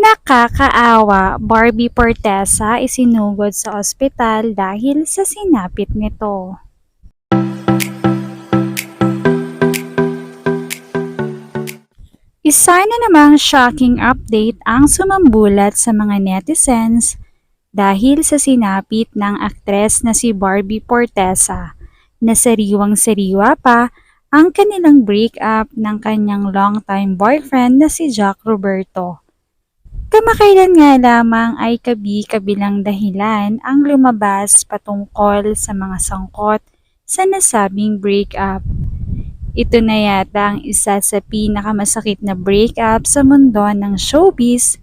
Nakakaawa, Barbie Fortesa isinugod sa ospital dahil sa sinapit nito. Isa na namang shocking update ang sumambulat sa mga netizens dahil sa sinapit ng aktres na si Barbie Fortesa na sariwang-sariwa pa ang kanilang breakup ng kanyang longtime boyfriend na si Jack Roberto. Kamakailan nga lamang ay kabi-kabilang dahilan ang lumabas patungkol sa mga sangkot sa nasabing breakup. Ito na yata ang isa sa pinakamasakit na breakup sa mundo ng showbiz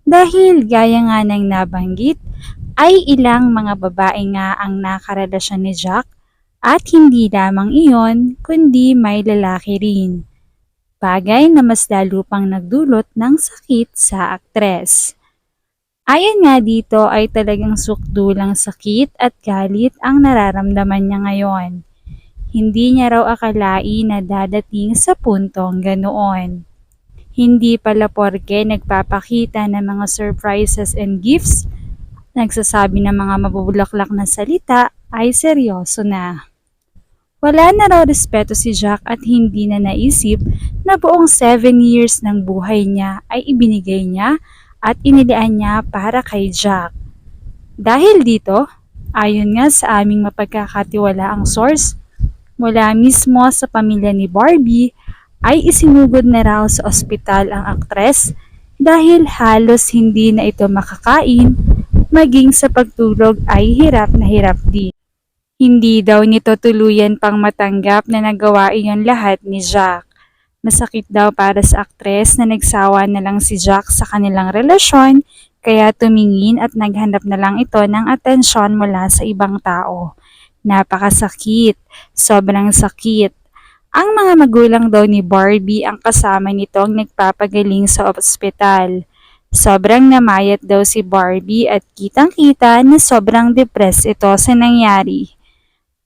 dahil gaya nga ng nabanggit ay ilang mga babae nga ang nakarelasyon ni Jack at hindi lamang iyon kundi may lalaki rin. Bagay na mas lalo pang nagdulot ng sakit sa aktres. Ayon nga dito ay talagang sukdulang sakit at galit ang nararamdaman niya ngayon. Hindi niya raw akalain na dadating sa puntong ganoon. Hindi pala porke nagpapakita ng mga surprises and gifts, nagsasabi ng mga mabubulaklak na salita ay seryoso na. Wala na raw respeto si Jack at hindi na naisip na buong 7 years ng buhay niya ay ibinigay niya at inilaan niya para kay Jack. Dahil dito, ayon nga sa aming mapagkakatiwalaang source, mula mismo sa pamilya ni Barbie ay isinugod na raw sa ospital ang aktres dahil halos hindi na ito makakain, maging sa pagtulog ay hirap na hirap din. Hindi daw nito tuluyan pang matanggap na nagawa iyon lahat ni Jack. Masakit daw para sa aktres na nagsawa na lang si Jack sa kanilang relasyon kaya tumingin at naghanap na lang ito ng atensyon mula sa ibang tao. Napakasakit, sobrang sakit. Ang mga magulang daw ni Barbie ang kasama nitong nagpapagaling sa ospital. Sobrang namayat daw si Barbie at kitang-kita na sobrang depressed ito sa nangyari.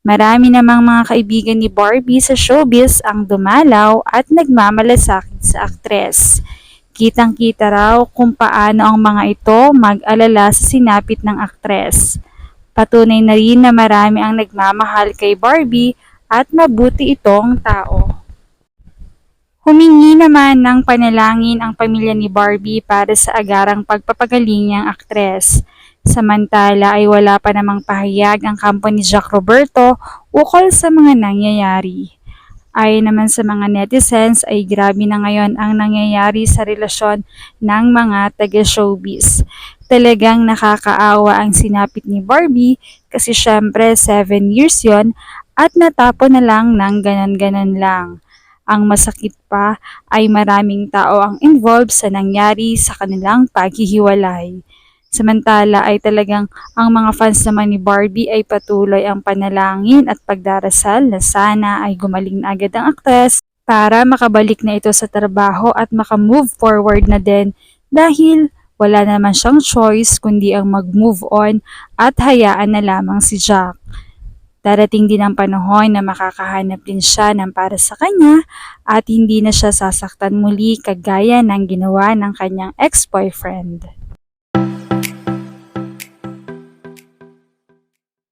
Marami namang mga kaibigan ni Barbie sa showbiz ang dumalaw at nagmamalasakit sa aktres. Kitang-kita raw kung paano ang mga ito mag-alala sa sinapit ng aktres. Patunay na rin na marami ang nagmamahal kay Barbie at mabuti itong tao. Humingi naman ng panalangin ang pamilya ni Barbie para sa agarang pagpapagaling niyang aktres. Samantala ay wala pa namang pahayag ang kampo ni Jack Roberto ukol sa mga nangyayari. Ayon naman sa mga netizens ay grabe na ngayon ang nangyayari sa relasyon ng mga taga-showbiz. Talagang nakakaawa ang sinapit ni Barbie kasi syempre 7 years yon at natapon na lang ng ganon-ganon lang. Ang masakit pa ay maraming tao ang involved sa nangyari sa kanilang paghihiwalay. Samantala ay talagang ang mga fans naman ni Barbie ay patuloy ang panalangin at pagdarasal na sana ay gumaling na agad ang aktres para makabalik na ito sa trabaho at makamove forward na din dahil wala naman siyang choice kundi ang mag-move on at hayaan na lamang si Jack. Darating din ang panahon na makakahanap din siya ng para sa kanya at hindi na siya sasaktan muli kagaya ng ginawa ng kanyang ex-boyfriend.